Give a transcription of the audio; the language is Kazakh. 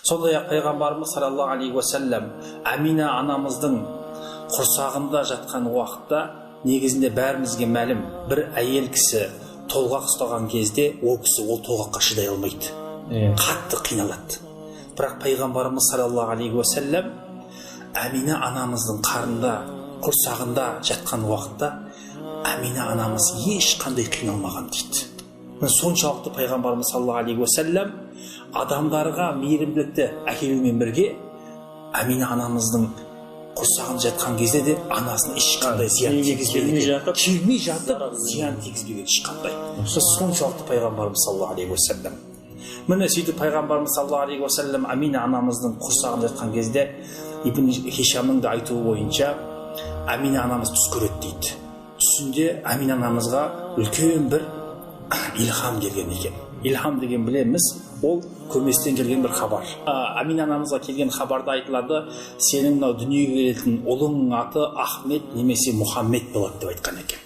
Сондай-ақ пайғамбарымыз саллаллаху алейхи уассалам Амина анамыздың құрсағында жатқан уақытта негізінде бәрімізге мәлім, бір әйел кісі толғақ ұстаған кезде ол кісі ол толғаққа шыдай алмайды, қатты қиналады. Бірақ пайғамбарымыз саллаллаху алейхи уассалам Амина анамыздың қарында, құрсағында жатқан уақытта Амина анамыз ешқандай қиналмаған дейді. Соншалықты пайғамбарымыз саллаллаху алейхи уассалам адамдарға мейірімділікті әкелумен бірге Амина анамыздың құрсағында жатқан кезде де анасына ешқандай зиян тигізбеген, келмей жатып зиян тигізбеген ешқандай. Соншалықты пайғамбарымыз саллаллаху алейхи уассалам. Міне сөйтіп пайғамбарымыз саллаллаху алейхи уассалам Амина анамыздың құрсағында жатқан кезде Ибн Хишамның да айтуы бойынша Амина анамыз түс көреді дейді. Түсінде Амина анамызға үлкен бір илхам келген екен. Илхам деген білеміз, ол көместен келген бір хабар. Амина анамызға келген хабарда айтылады, сенің мынау дүниеге келетін ұлың аты Ахмет немесе Мұхаммед болады деп айтқан екен.